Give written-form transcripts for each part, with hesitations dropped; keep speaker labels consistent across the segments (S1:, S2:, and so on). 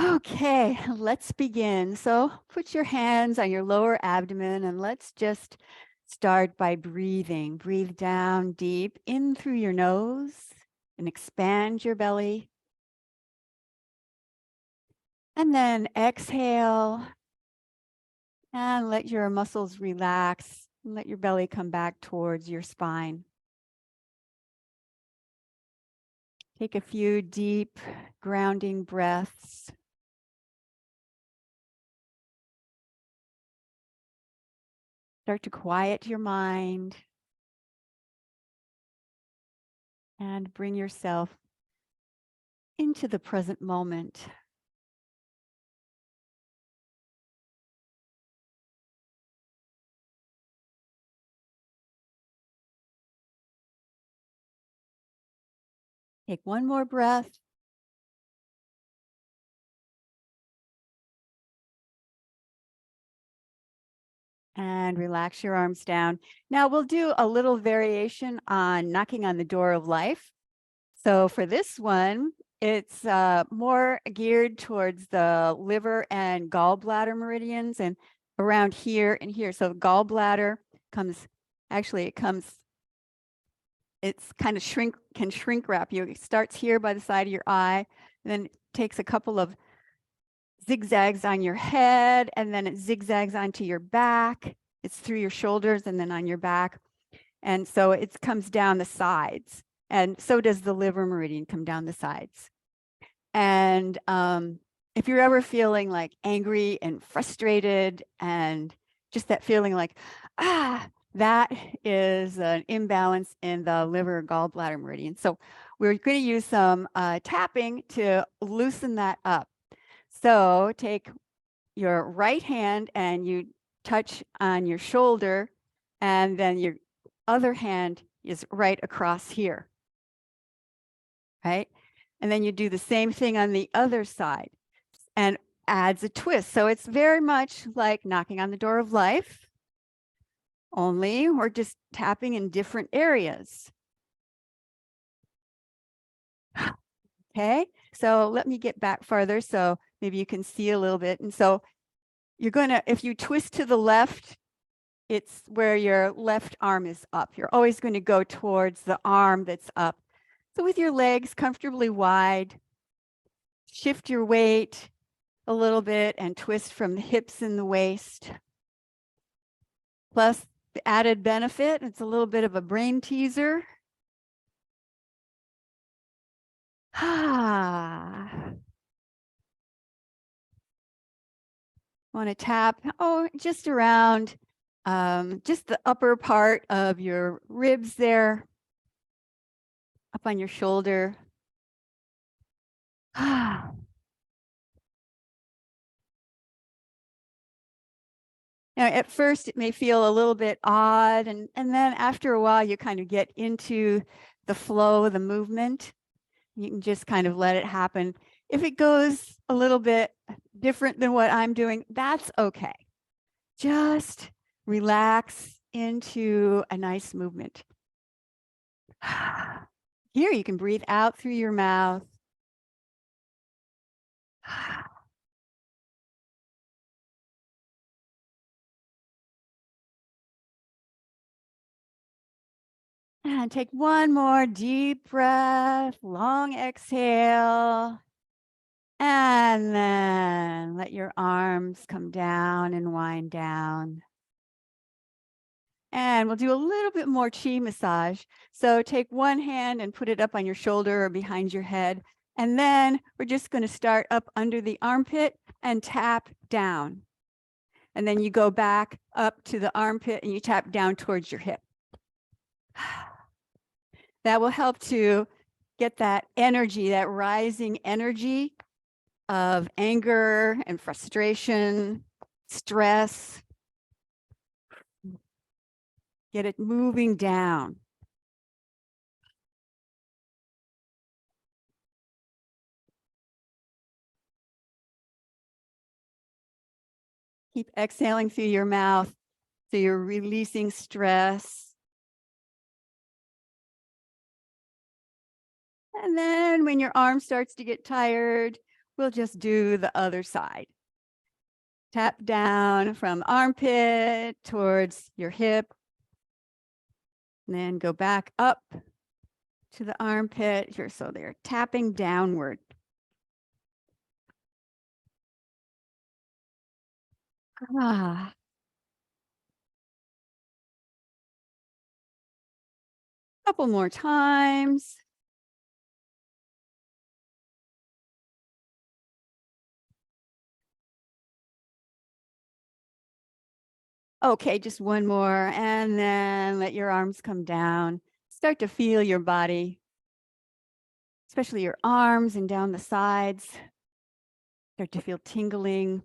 S1: Okay, let's begin. So put your hands on your lower abdomen and let's just start by breathing. Breathe down deep in through your nose and expand your belly. And then exhale and let your muscles relax and let your belly come back towards your spine. Take a few deep grounding breaths. Start to quiet your mind and bring yourself into the present moment. Take one more breath. And relax your arms down. Now we'll do a little variation on knocking on the door of life. So for this one, it's more geared towards the liver and gallbladder meridians and around here and here. So gallbladder comes, it's kind of can shrink wrap you. It starts here by the side of your eye, then it takes a couple of zigzags on your head, and then it zigzags onto your back. It's through your shoulders and then on your back. And so it comes down the sides. And so does the liver meridian come down the sides. And if you're ever feeling like angry and frustrated and just that feeling like, that is an imbalance in the liver gallbladder meridian. So we're going to use some tapping to loosen that up. So take your right hand and you touch on your shoulder, and then your other hand is right across here, right? And then you do the same thing on the other side and adds a twist. So it's very much like knocking on the door of life, only we're just tapping in different areas. Okay, so let me get back farther so maybe you can see a little bit. And so you're going to, if you twist to the left, it's where your left arm is up. You're always going to go towards the arm that's up. So with your legs comfortably wide, shift your weight a little bit and twist from the hips and the waist. Plus the added benefit, it's a little bit of a brain teaser. Want to tap, just around just the upper part of your ribs there, up on your shoulder. Now, at first, it may feel a little bit odd, and then after a while, you kind of get into the flow of the movement. You can just kind of let it happen. If it goes a little bit different than what I'm doing, that's okay. Just relax into a nice movement. Here, you can breathe out through your mouth. And take one more deep breath, long exhale. And then let your arms come down and wind down. And we'll do a little bit more chi massage. So take one hand and put it up on your shoulder or behind your head. And then we're just going to start up under the armpit and tap down. And then you go back up to the armpit and you tap down towards your hip. That will help to get that energy, that rising energy of anger and frustration, stress. Get it moving down. Keep exhaling through your mouth so you're releasing stress. And then when your arm starts to get tired, we'll just do the other side. Tap down from armpit towards your hip, and then go back up to the armpit. So they're tapping downward. Ah. Couple more times. Okay, just one more, and then let your arms come down. Start to feel your body, especially your arms and down the sides. Start to feel tingling.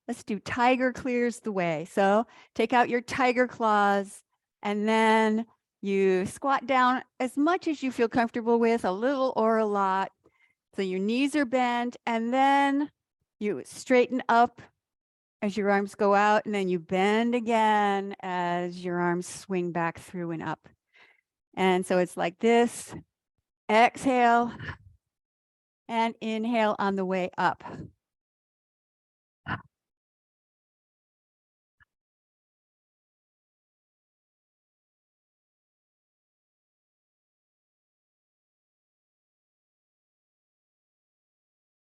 S1: Let's do tiger clears the way. So take out your tiger claws, and then you squat down as much as you feel comfortable with, a little or a lot. So your knees are bent, and then you straighten up as your arms go out, and then you bend again as your arms swing back through and up. And so it's like this. Exhale and inhale on the way up.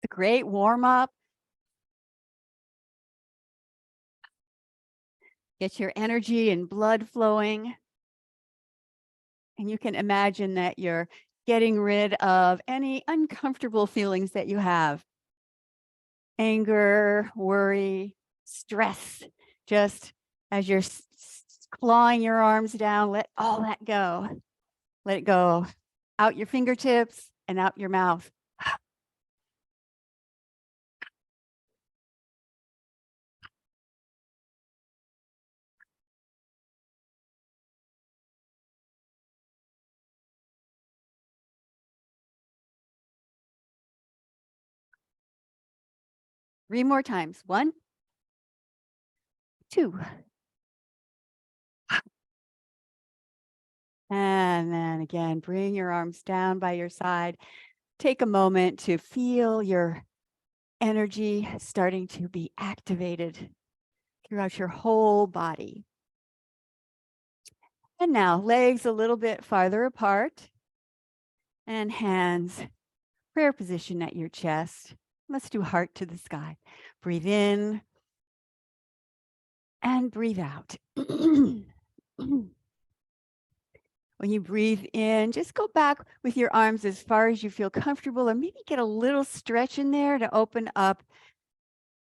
S1: It's a great warm up. Get your energy and blood flowing. And you can imagine that you're getting rid of any uncomfortable feelings that you have. Anger, worry, stress. Just as you're clawing your arms down, let all that go. Let it go out your fingertips and out your mouth. 3 more times. 1, 2. And then again, bring your arms down by your side. Take a moment to feel your energy starting to be activated throughout your whole body. And now legs a little bit farther apart and hands prayer position at your chest. Let's do heart to the sky. Breathe in and breathe out. When you breathe in, just go back with your arms as far as you feel comfortable, or maybe get a little stretch in there to open up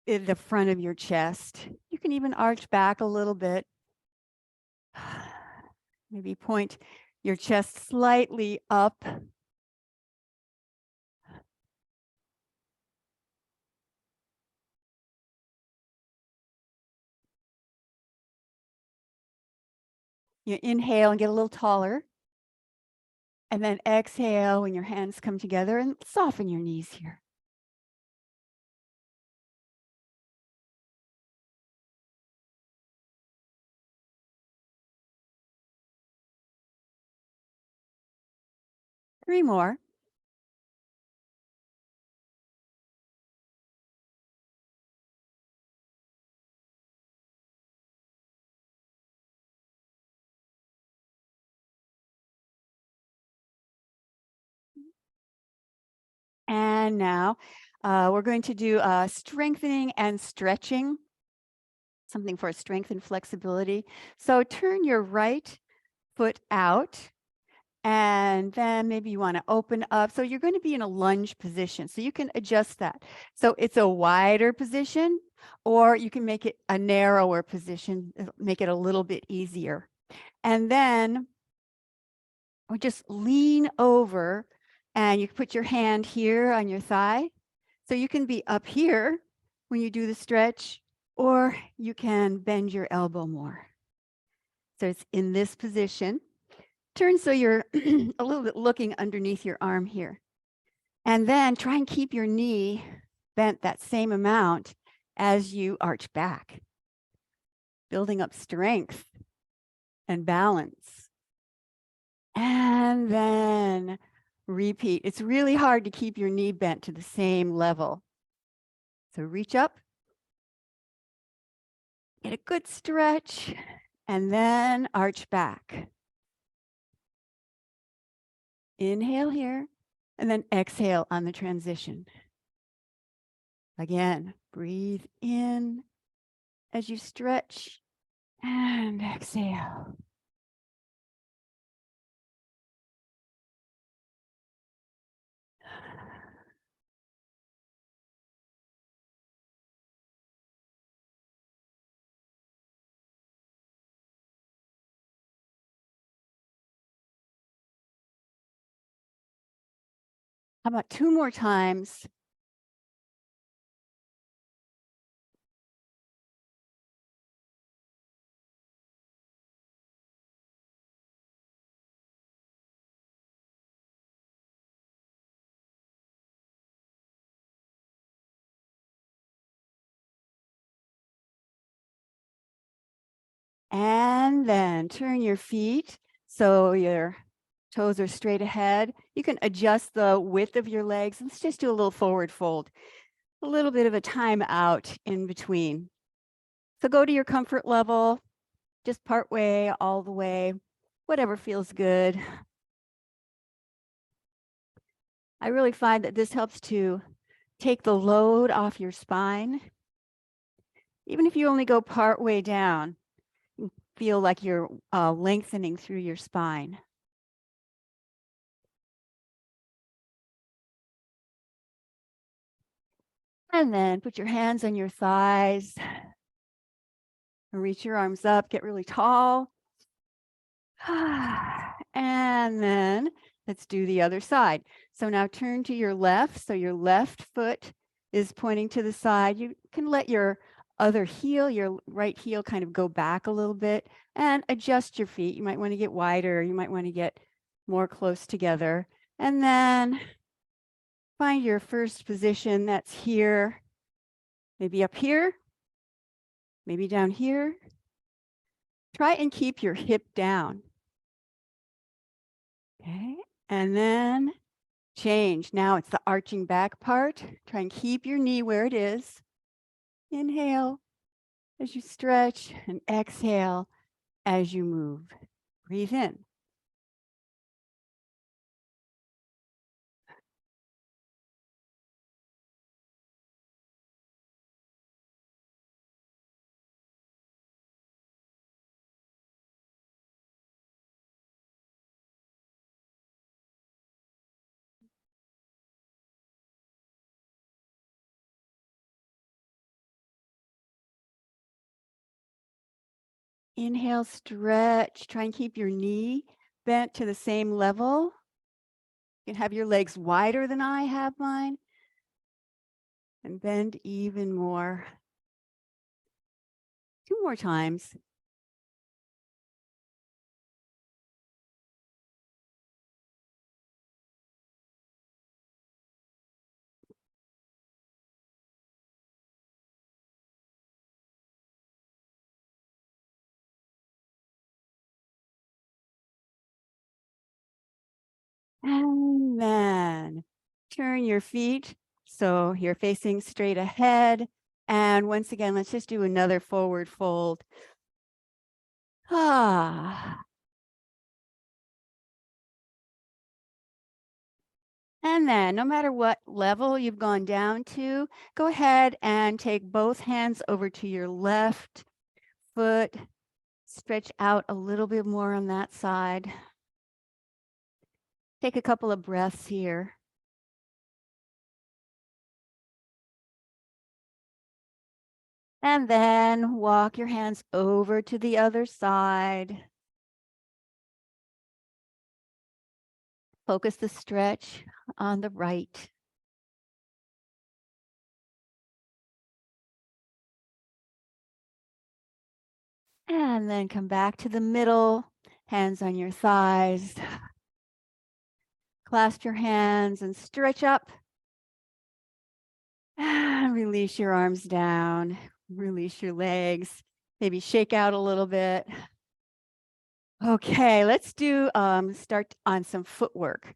S1: in the front of your chest. You can even arch back a little bit. Maybe point your chest slightly up. You inhale and get a little taller. And then exhale when your hands come together and soften your knees here. Three more. And now we're going to do strengthening and stretching, something for strength and flexibility. So turn your right foot out, and then maybe you want to open up. So you're going to be in a lunge position, so you can adjust that. So it's a wider position, or you can make it a narrower position, make it a little bit easier. And then we just lean over, and you can put your hand here on your thigh. So you can be up here when you do the stretch, or you can bend your elbow more. So it's in this position. Turn so you're a little bit looking underneath your arm here. And then try and keep your knee bent that same amount as you arch back, building up strength and balance. And then repeat. It's really hard to keep your knee bent to the same level. So reach up, get a good stretch, and then arch back. Inhale here, and then exhale on the transition. Again, breathe in as you stretch and exhale. How about 2 more times? And then turn your feet so your toes are straight ahead. You can adjust the width of your legs. Let's just do a little forward fold, a little bit of a time out in between. So go to your comfort level, just part way, all the way, whatever feels good. I really find that this helps to take the load off your spine. Even if you only go part way down, you feel like you're lengthening through your spine. And then put your hands on your thighs. Reach your arms up, get really tall. And then let's do the other side. So now turn to your left. So your left foot is pointing to the side. You can let your other heel, your right heel, kind of go back a little bit and adjust your feet. You might want to get wider. You might want to get more close together. And then find your first position that's here, maybe up here, maybe down here. Try and keep your hip down. Okay, and then change. Now it's the arching back part. Try and keep your knee where it is. Inhale as you stretch and exhale as you move. Breathe in. Inhale, stretch. Try and keep your knee bent to the same level. You can have your legs wider than I have mine. And bend even more. 2 more times. And then turn your feet so you're facing straight ahead. And once again, let's just do another forward fold. And then no matter what level you've gone down to, go ahead and take both hands over to your left foot. Stretch out a little bit more on that side. Take a couple of breaths here. And then walk your hands over to the other side. Focus the stretch on the right. And then come back to the middle, hands on your thighs. Clasp your hands and stretch up. And release your arms down. Release your legs. Maybe shake out a little bit. Okay, let's do start on some footwork.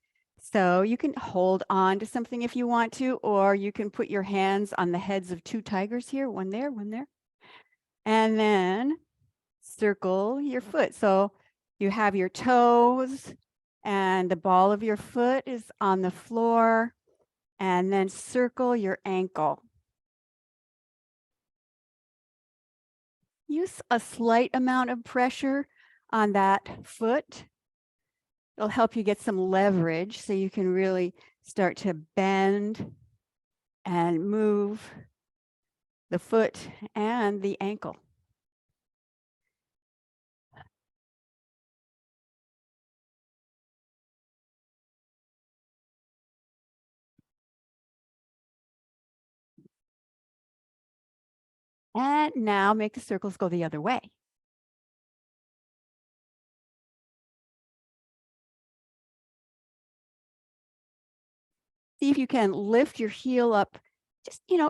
S1: So you can hold on to something if you want to, or you can put your hands on the heads of two tigers here, one there, one there. And then circle your foot. So you have your toes and the ball of your foot is on the floor, and then circle your ankle. Use a slight amount of pressure on that foot. It'll help you get some leverage so you can really start to bend and move the foot and the ankle. And now make the circles go the other way. See if you can lift your heel up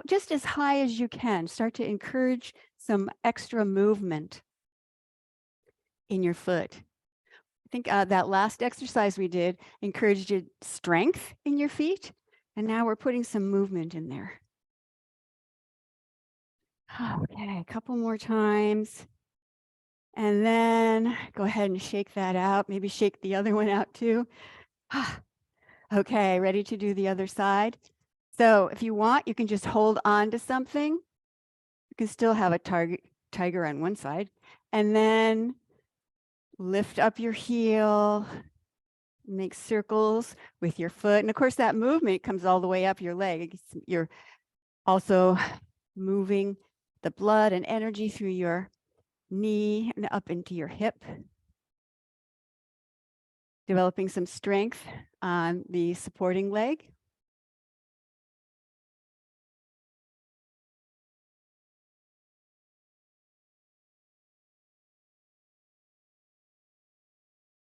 S1: just as high as you can. Start to encourage some extra movement in your foot. I think that last exercise we did encouraged you strength in your feet, and now we're putting some movement in there. Okay, a couple more times. And then go ahead and shake that out. Maybe shake the other one out too. Okay, ready to do the other side? So if you want, you can just hold on to something. You can still have a tiger on one side. And then lift up your heel, make circles with your foot. And of course, that movement comes all the way up your leg. You're also moving the blood and energy through your knee and up into your hip. Developing some strength on the supporting leg.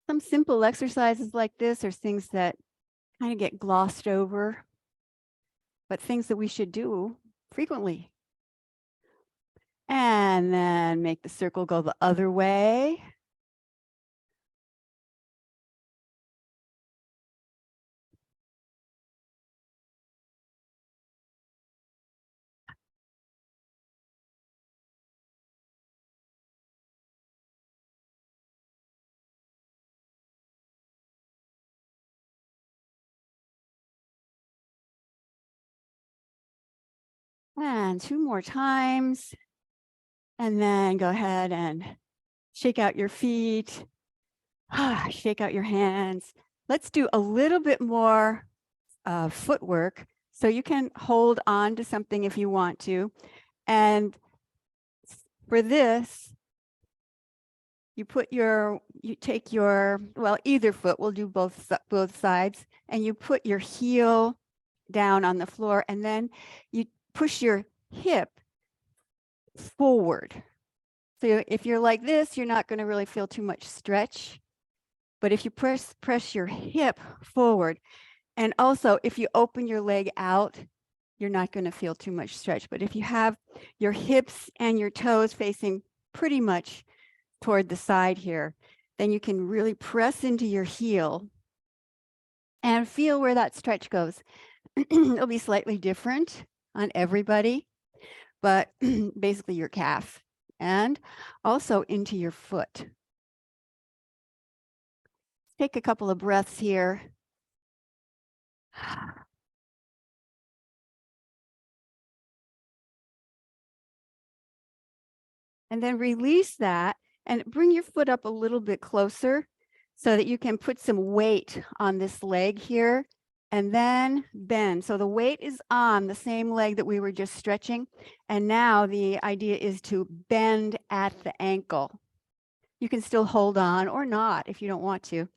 S1: Some simple exercises like this are things that kind of get glossed over, but things that we should do frequently. And then make the circle go the other way. And 2 more times. And then go ahead and shake out your feet. Shake out your hands. Let's do a little bit more footwork. So you can hold on to something if you want to. And for this, you take your, well, either foot, we'll do both sides, and you put your heel down on the floor, and then you push your hip forward. So if you're like this, you're not going to really feel too much stretch. But if you press your hip forward, and also if you open your leg out, you're not going to feel too much stretch. But if you have your hips and your toes facing pretty much toward the side here, then you can really press into your heel and feel where that stretch goes. It'll be slightly different on everybody, but basically your calf and also into your foot. Take a couple of breaths here. And then release that and bring your foot up a little bit closer so that you can put some weight on this leg here and then bend. So the weight is on the same leg that we were just stretching. And now the idea is to bend at the ankle. You can still hold on or not if you don't want to.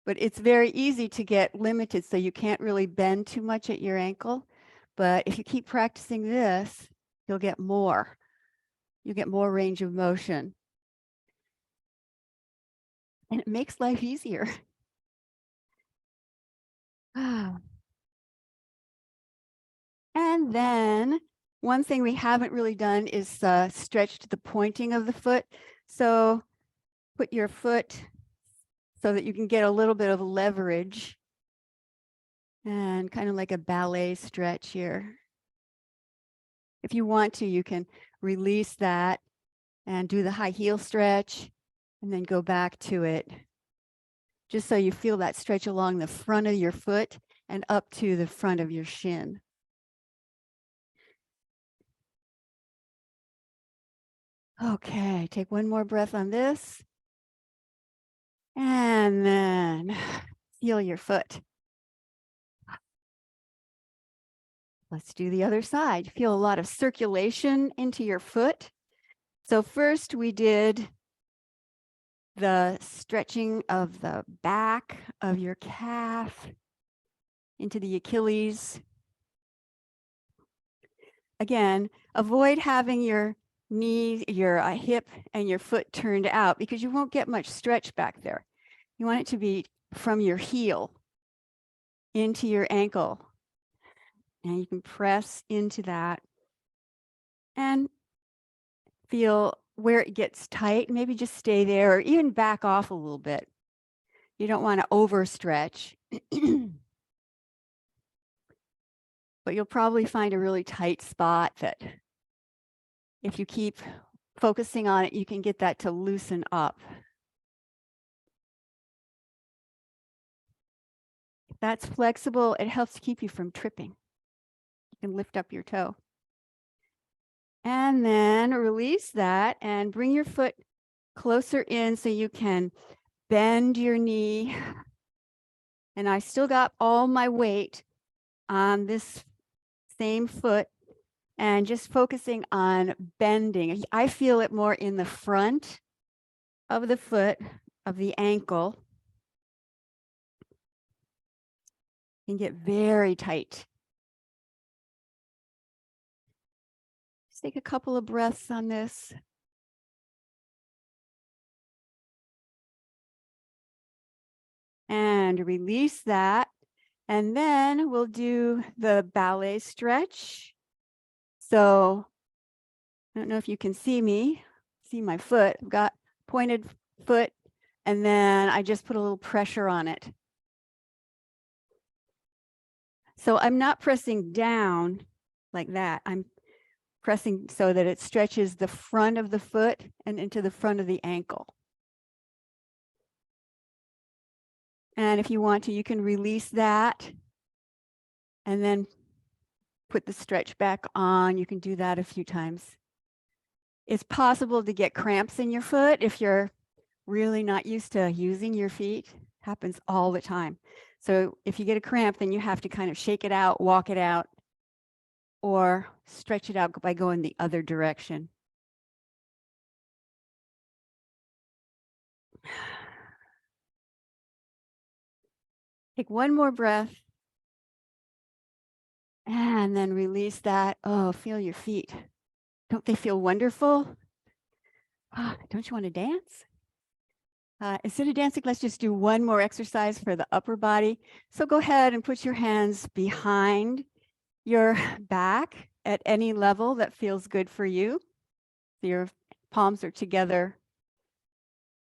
S1: But it's very easy to get limited, so you can't really bend too much at your ankle. But if you keep practicing this, you'll get more. You get more range of motion. And it makes life easier. And then one thing we haven't really done is stretch to the pointing of the foot. So put your foot so that you can get a little bit of leverage and kind of like a ballet stretch here. If you want to, you can release that and do the high heel stretch and then go back to it, just so you feel that stretch along the front of your foot and up to the front of your shin. Okay, take one more breath on this. And then feel your foot. Let's do the other side. Feel a lot of circulation into your foot. So first we did the stretching of the back of your calf into the Achilles. Again, avoid having your knee, your hip, and your foot turned out because you won't get much stretch back there. You want it to be from your heel into your ankle. And you can press into that and feel where it gets tight. Maybe just stay there or even back off a little bit. You don't want to overstretch. But you'll probably find a really tight spot that if you keep focusing on it, you can get that to loosen up. If that's flexible, it helps keep you from tripping. You can lift up your toe. And then release that and bring your foot closer in so you can bend your knee. And I still got all my weight on this same foot and just focusing on bending. I feel it more in the front of the foot, of the ankle. Can get very tight. Just take a couple of breaths on this. And release that. And then we'll do the ballet stretch. So I don't know if you can see me, see my foot. I've got pointed foot, and then I just put a little pressure on it. So I'm not pressing down like that. I'm pressing so that it stretches the front of the foot and into the front of the ankle. And if you want to, you can release that and then put the stretch back on. You can do that a few times. It's possible to get cramps in your foot if you're really not used to using your feet. Happens all the time. So if you get a cramp, then you have to kind of shake it out, walk it out, or stretch it out by going the other direction. Take one more breath. And then release that. Oh, feel your feet. Don't they feel wonderful? Oh, don't you want to dance? Instead of dancing, let's just do one more exercise for the upper body. So go ahead and put your hands behind your back at any level that feels good for you. So your palms are together.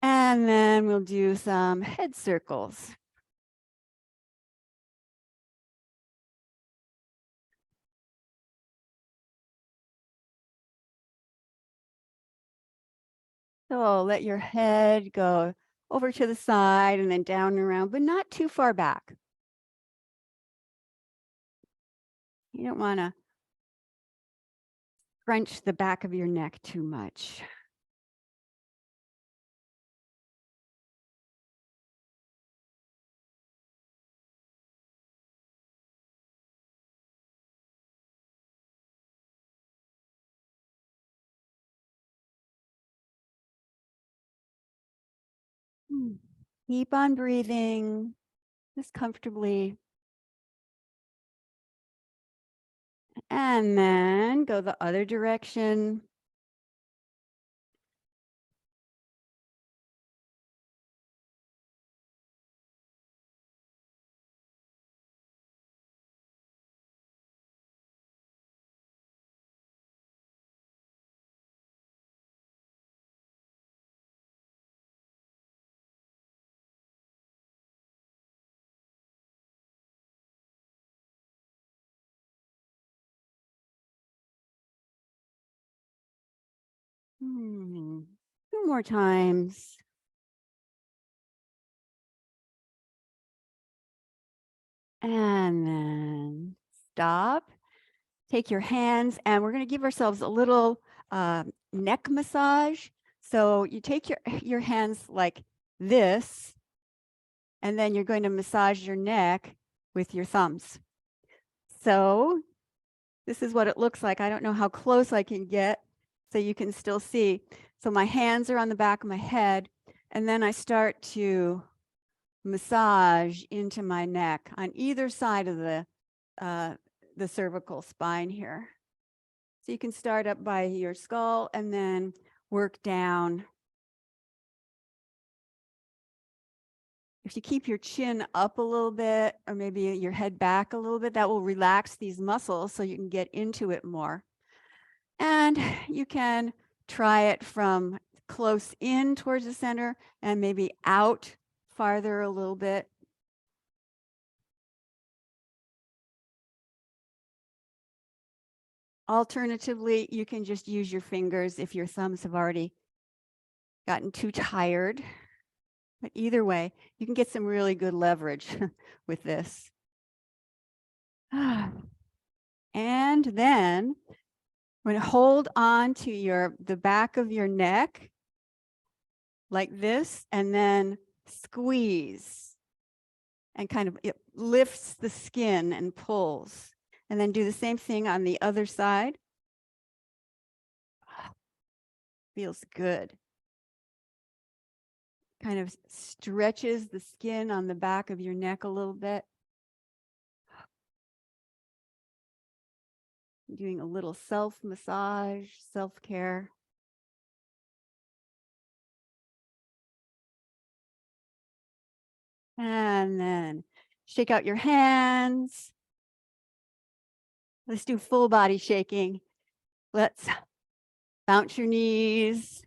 S1: And then we'll do some head circles. So let your head go over to the side and then down and around, but not too far back. You don't want to crunch the back of your neck too much. Keep on breathing, just comfortably. And then go the other direction. Two more times. And then stop. Take your hands, and we're going to give ourselves a little neck massage. So you take your hands like this, and then you're going to massage your neck with your thumbs. So this is what it looks like. I don't know how close I can get so you can still see. So my hands are on the back of my head, and then I start to massage into my neck on either side of the cervical spine here. So you can start up by your skull and then work down. If you keep your chin up a little bit, or maybe your head back a little bit, that will relax these muscles so you can get into it more. And you can try it from close in towards the center and maybe out farther a little bit. Alternatively, you can just use your fingers if your thumbs have already gotten too tired. But either way, you can get some really good leverage with this. And then I'm going to hold on to the back of your neck like this, and then squeeze, and kind of it lifts the skin and pulls. And then do the same thing on the other side. Feels good. Kind of stretches the skin on the back of your neck a little bit. Doing a little self-massage, self-care. And then shake out your hands. Let's do full body shaking. Let's bounce your knees.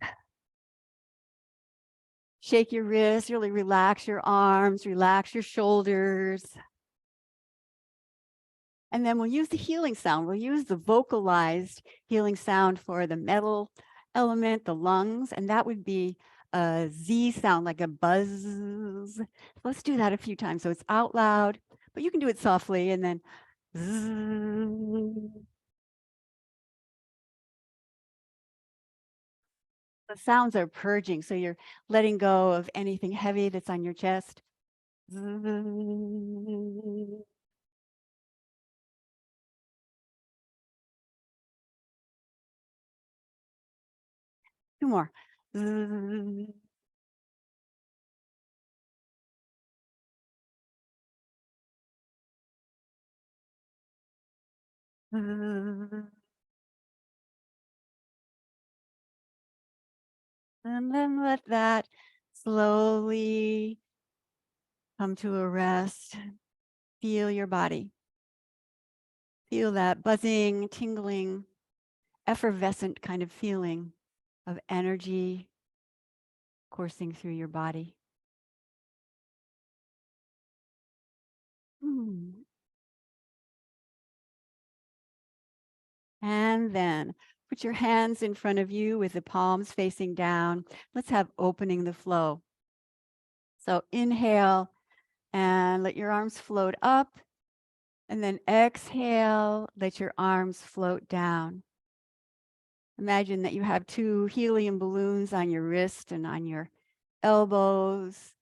S1: Shake your wrists, really relax your arms, relax your shoulders. And then we'll use the healing sound. We'll use the vocalized healing sound for the metal element, the lungs, and that would be a Z sound, like a buzz. Let's do that a few times. So it's out loud, but you can do it softly, and then zzz. The sounds are purging, so you're letting go of anything heavy that's on your chest. Two more. And then let that slowly come to a rest. Feel your body. Feel that buzzing, tingling, effervescent kind of feeling of energy coursing through your body. And then put your hands in front of you with the palms facing down. Let's have opening the flow. So inhale and let your arms float up. And then exhale, let your arms float down. Imagine that you have two helium balloons on your wrist and on your elbows.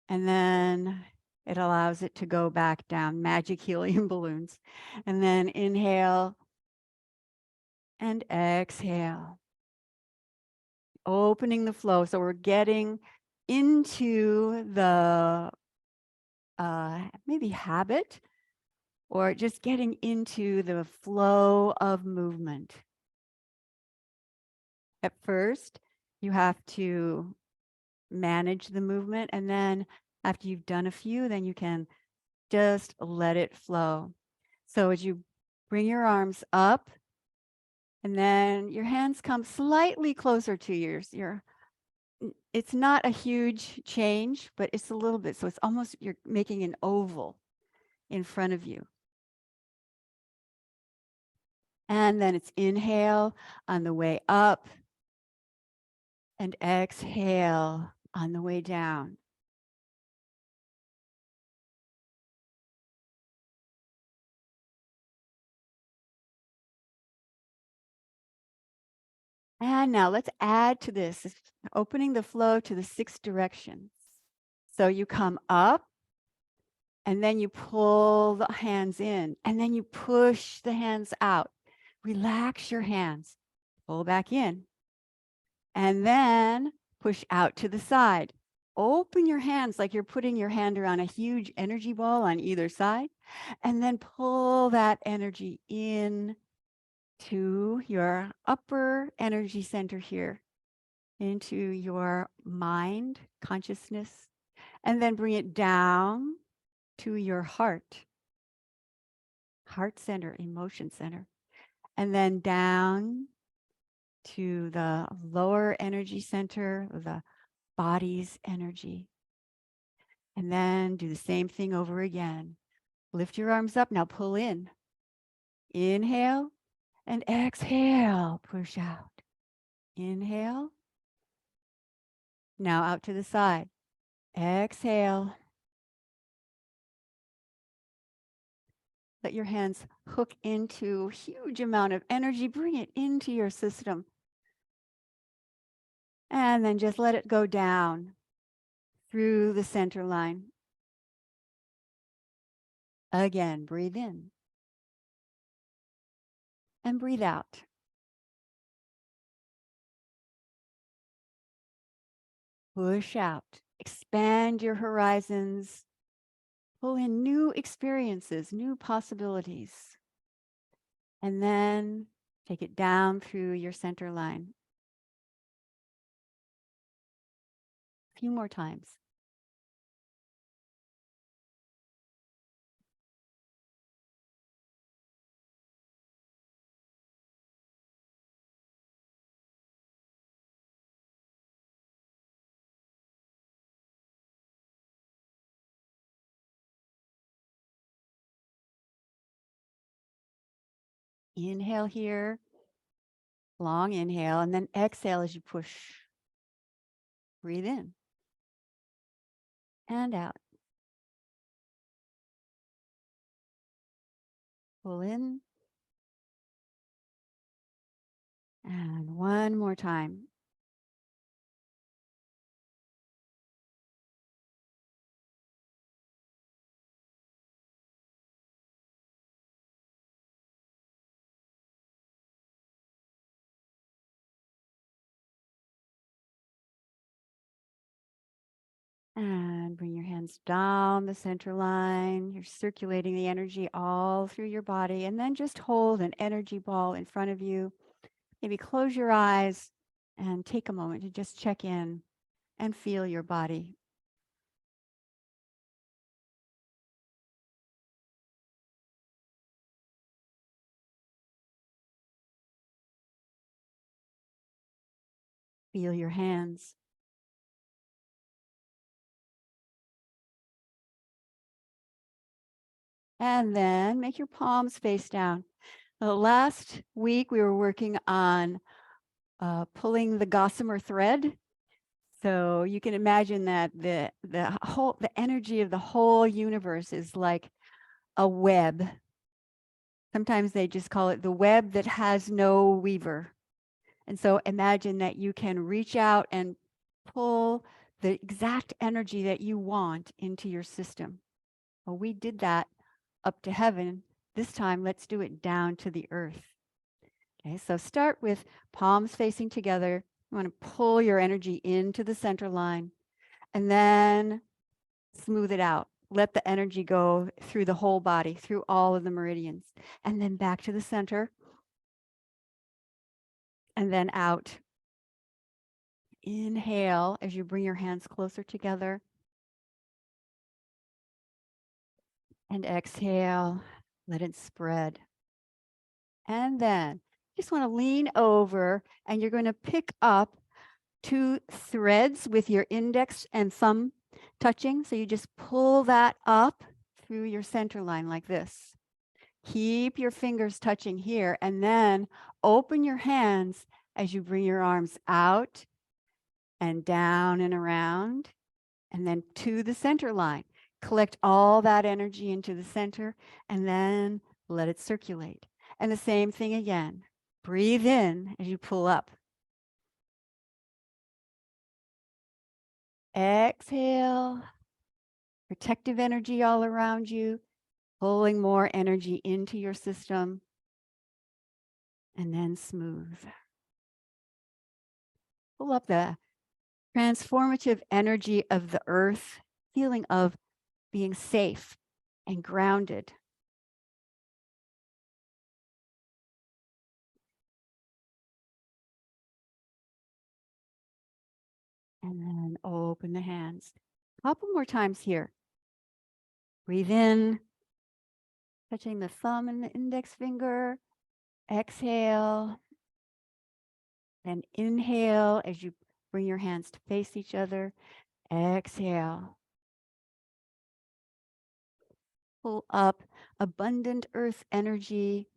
S1: And then it allows it to go back down, magic helium balloons. And then inhale and exhale. Opening the flow. So we're getting into the maybe habit, or just getting into the flow of movement. At first, you have to manage the movement, and then after you've done a few, then you can just let it flow. So as you bring your arms up, and then your hands come slightly closer to yours. It's not a huge change, but it's a little bit. So it's almost you're making an oval in front of you. And then it's inhale on the way up. And exhale on the way down. And now let's add to this, opening the flow to the 6 directions. So you come up, and then you pull the hands in, and then you push the hands out. Relax your hands, pull back in, and then push out to the side. Open your hands like you're putting your hand around a huge energy ball on either side, and then pull that energy in to your upper energy center here, into your mind, consciousness, and then bring it down to your heart center, emotion center, and then down to the lower energy center, the body's energy. And then do the same thing over again. Lift your arms up. Now pull in. Inhale and exhale. Push out. Inhale. Now out to the side. Exhale. Let your hands hook into a huge amount of energy. Bring it into your system. And then just let it go down through the center line. Again, breathe in and breathe out. Push out. Expand your horizons. Pull in new experiences, new possibilities. And then take it down through your center line. A few more times. Inhale here, long inhale, and then exhale as you push. Breathe in and out. Pull in. And one more time. And bring your hands down the center line. You're circulating the energy all through your body. And then just hold an energy ball in front of you. Maybe close your eyes and take a moment to just check in and feel your body. Feel your hands. And then make your palms face down. Last week, we were working on pulling the gossamer thread. So you can imagine that the energy of the whole universe is like a web. Sometimes they just call it the web that has no weaver. And so imagine that you can reach out and pull the exact energy that you want into your system. Well, we did that up to heaven. This time, let's do it down to the earth. Okay, so start with palms facing together. You want to pull your energy into the center line and then smooth it out. Let the energy go through the whole body, through all of the meridians, and then back to the center and then out. Inhale as you bring your hands closer together. And exhale, let it spread. And then you just want to lean over and you're going to pick up 2 threads with your index and thumb touching. So you just pull that up through your center line like this. Keep your fingers touching here and then open your hands as you bring your arms out and down and around, and then to the center line. Collect all that energy into the center and then let it circulate. And the same thing again. Breathe in as you pull up. Exhale. Protective energy all around you, pulling more energy into your system, and then smooth. Pull up the transformative energy of the earth, feeling of being safe and grounded. And then open the hands. A couple more times here. Breathe in, touching the thumb and the index finger. Exhale. Then inhale as you bring your hands to face each other. Exhale. Pull up abundant earth energy.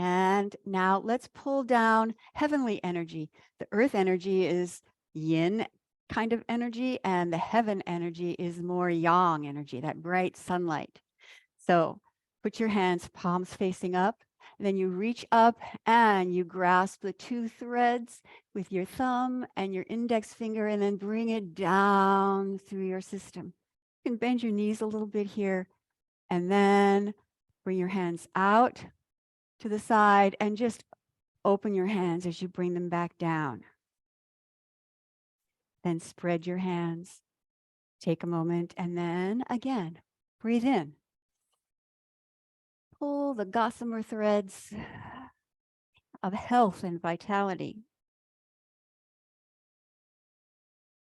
S1: And now let's pull down heavenly energy. The earth energy is yin kind of energy, and the heaven energy is more yang energy, that bright sunlight. So put your hands palms facing up, and then you reach up and you grasp the two threads with your thumb and your index finger, and then bring it down through your system. You can bend your knees a little bit here, and then bring your hands out to the side and just open your hands as you bring them back down. Then spread your hands. Take a moment and then again, breathe in. Pull the gossamer threads of health and vitality.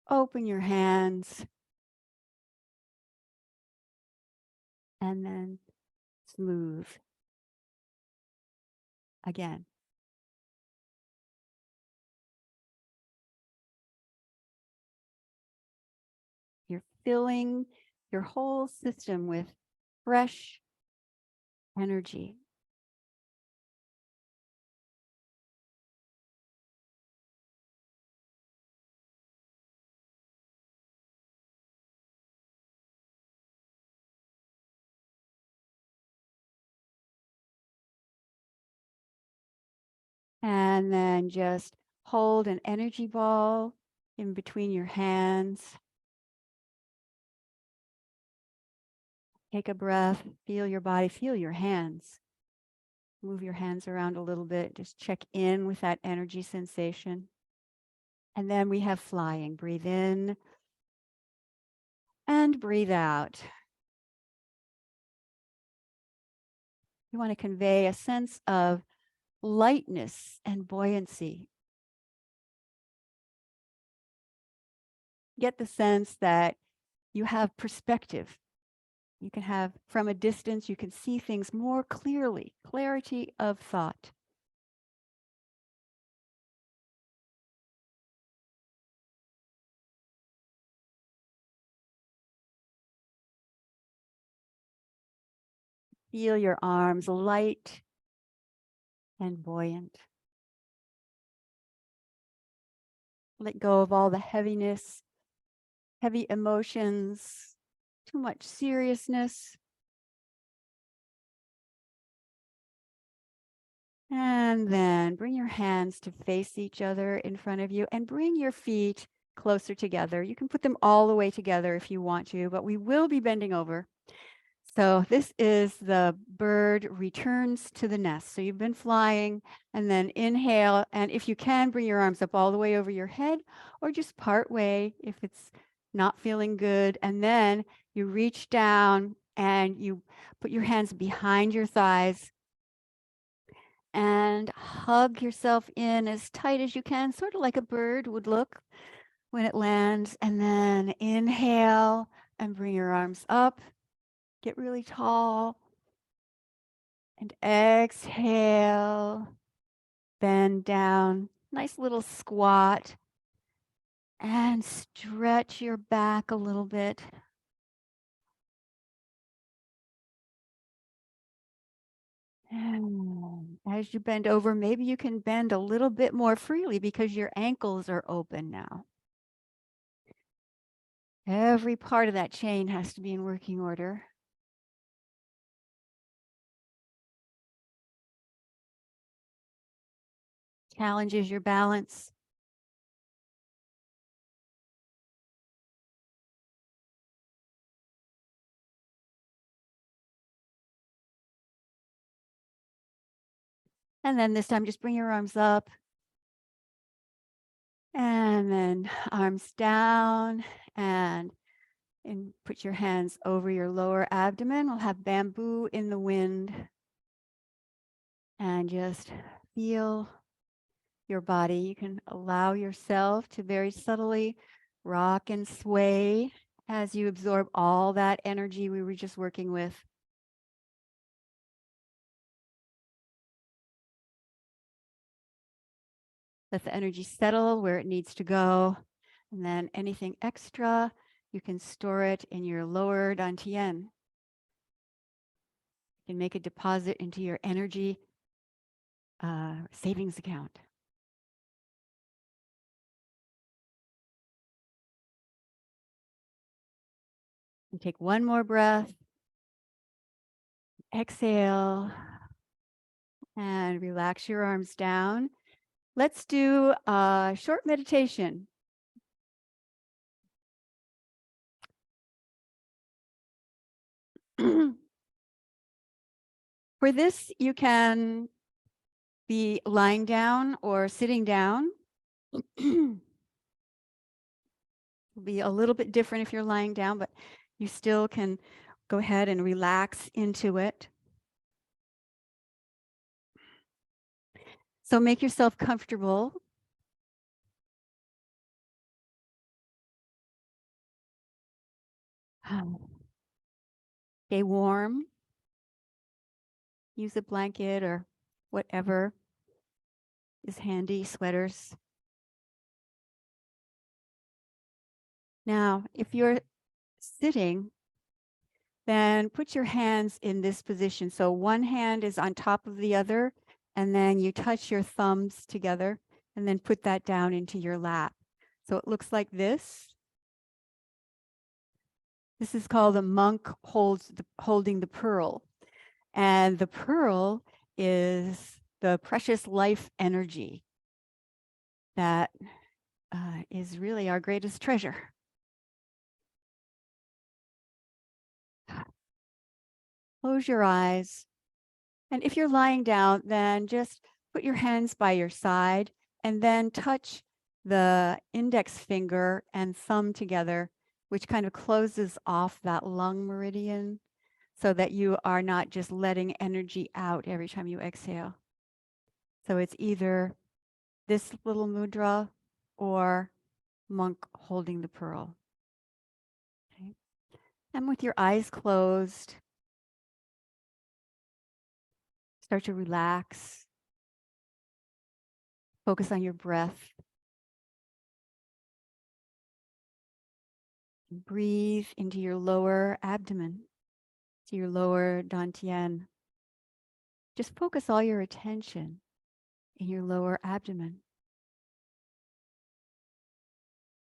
S1: Open your hands and then smooth. Again. You're filling your whole system with fresh energy. And then just hold an energy ball in between your hands. Take a breath, feel your body, feel your hands. Move your hands around a little bit. Just check in with that energy sensation. And then we have flying. Breathe in and breathe out. You want to convey a sense of lightness and buoyancy. Get the sense that you have perspective. You can have, from a distance, you can see things more clearly, clarity of thought. Feel your arms light and buoyant. Let go of all the heaviness, heavy emotions, too much seriousness. And then bring your hands to face each other in front of you and bring your feet closer together. You can put them all the way together if you want to, but we will be bending over. So this is the bird returns to the nest. So you've been flying and then inhale. And if you can, bring your arms up all the way over your head or just part way if it's not feeling good. And then you reach down and you put your hands behind your thighs and hug yourself in as tight as you can, sort of like a bird would look when it lands. And then inhale and bring your arms up. Get really tall. And exhale. Bend down. Nice little squat. And stretch your back a little bit. As you bend over, maybe you can bend a little bit more freely because your ankles are open now. Every part of that chain has to be in working order. Challenges your balance. And then this time, just bring your arms up. And then arms down and put your hands over your lower abdomen. We'll have bamboo in the wind. And just feel your body. You can allow yourself to very subtly rock and sway as you absorb all that energy we were just working with. Let the energy settle where it needs to go. And then anything extra, you can store it in your lower dantian. You can make a deposit into your energy savings account. And take one more breath. Exhale. And relax your arms down. Let's do a short meditation. For this, you can be lying down or sitting down. It'll be a little bit different if you're lying down, but you still can go ahead and relax into it. So make yourself comfortable. Stay warm. Use a blanket or whatever is handy, sweaters. Now, if you're sitting, then put your hands in this position. So one hand is on top of the other, and then you touch your thumbs together, and then put that down into your lap. So it looks like this. This is called a monk holding the pearl. And the pearl is the precious life energy that is really our greatest treasure. Close your eyes. And if you're lying down, then just put your hands by your side and then touch the index finger and thumb together, which kind of closes off that lung meridian so that you are not just letting energy out every time you exhale. So it's either this little mudra or monk holding the pearl. Okay. And with your eyes closed, start to relax. Focus on your breath. Breathe into your lower abdomen, to your lower dantian. Just focus all your attention in your lower abdomen,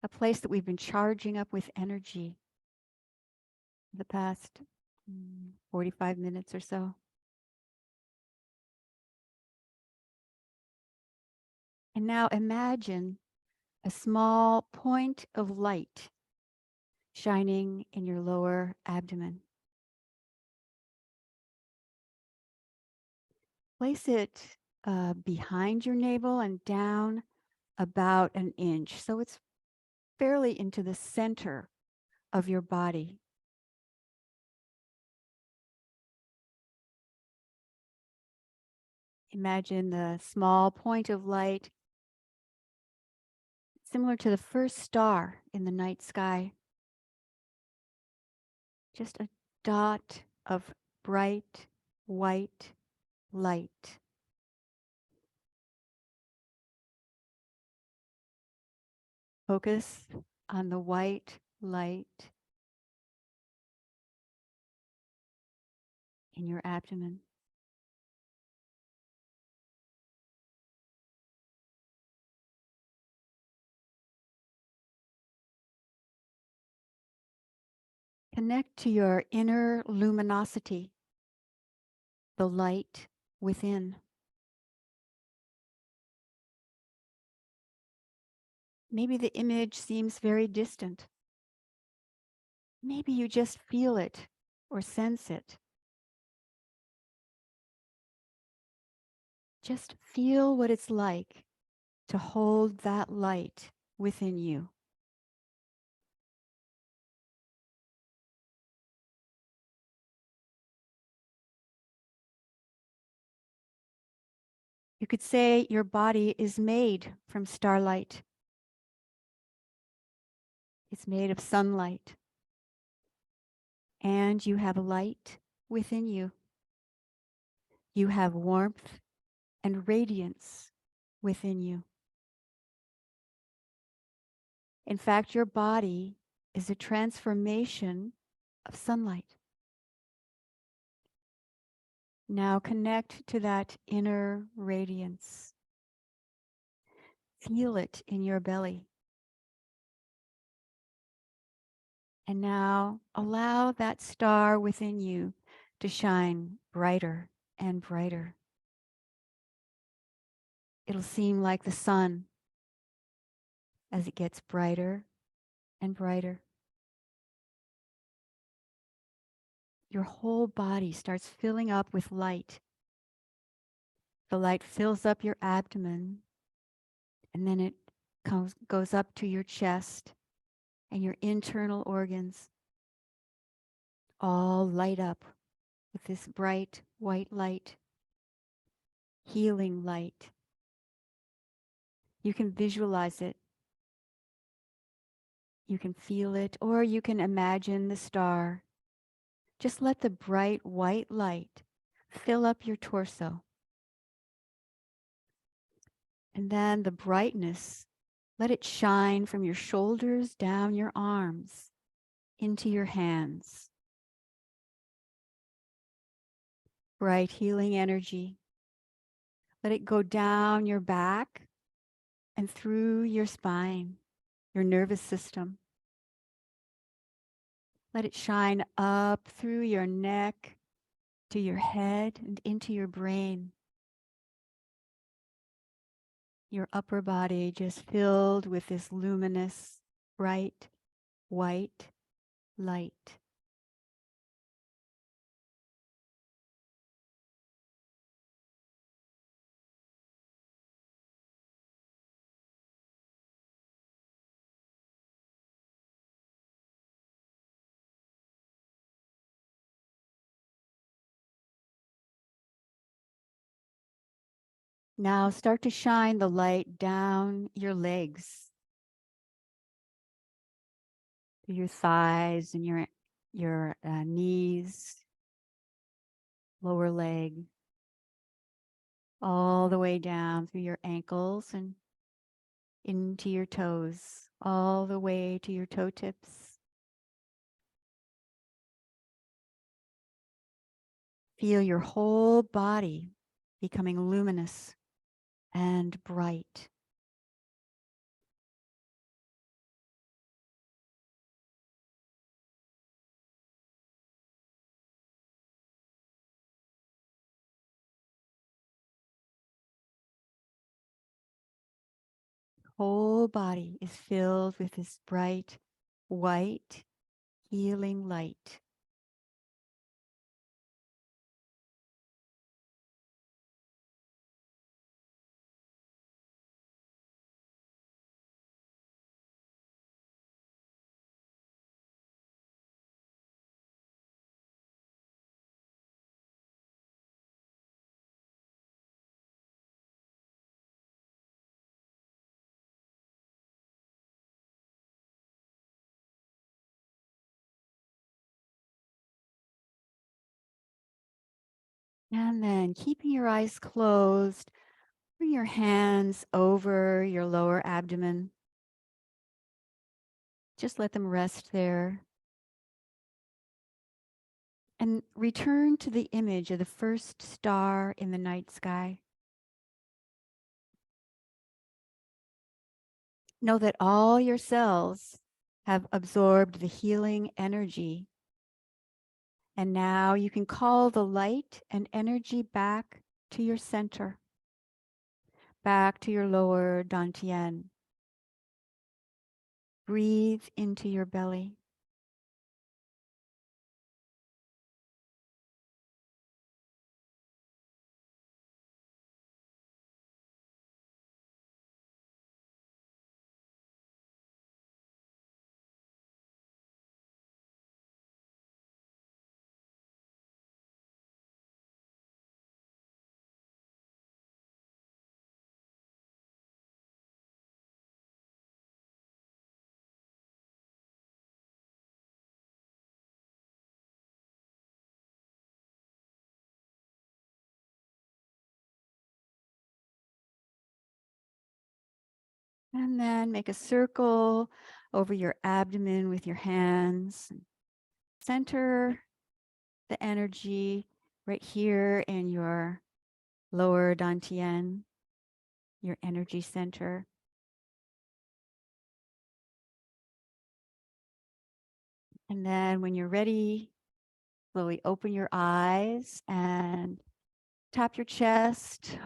S1: a place that we've been charging up with energy the past 45 minutes or so. And now imagine a small point of light shining in your lower abdomen. Place it behind your navel and down about an inch. So it's fairly into the center of your body. Imagine the small point of light similar to the first star in the night sky. Just a dot of bright white light. Focus on the white light in your abdomen. Connect to your inner luminosity, the light within. Maybe the image seems very distant. Maybe you just feel it or sense it. Just feel what it's like to hold that light within you. You could say your body is made from starlight. It's made of sunlight. And you have light within you. You have warmth and radiance within you. In fact, your body is a transformation of sunlight. Now connect to that inner radiance. Feel it in your belly. And now allow that star within you to shine brighter and brighter. It'll seem like the sun as it gets brighter and brighter. Your whole body starts filling up with light. The light fills up your abdomen, and then it goes up to your chest, and your internal organs all light up with this bright white light, healing light. You can visualize it. You can feel it, or you can imagine the star. Just let the bright white light fill up your torso. And then the brightness, let it shine from your shoulders down your arms into your hands. Bright healing energy. Let it go down your back and through your spine, your nervous system. Let it shine up through your neck to your head and into your brain. Your upper body just filled with this luminous, bright, white light. Now start to shine the light down your legs, through your thighs and your knees, lower leg, all the way down through your ankles and into your toes, all the way to your toe tips. Feel your whole body becoming luminous and bright. Whole body is filled with this bright, white, healing light. And then keeping your eyes closed, bring your hands over your lower abdomen. Just let them rest there. And return to the image of the first star in the night sky. Know that all your cells have absorbed the healing energy And now you can call the light and energy back to your center, back to your lower dantian. Breathe into your belly. And then make a circle over your abdomen with your hands. Center the energy right here in your lower dantian, your energy center. And then when you're ready, slowly open your eyes and tap your chest.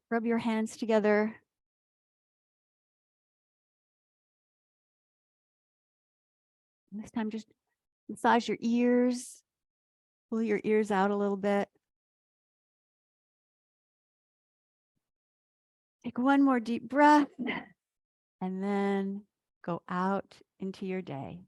S1: Rub your hands together. This time just massage your ears. Pull your ears out a little bit. Take one more deep breath and then go out into your day.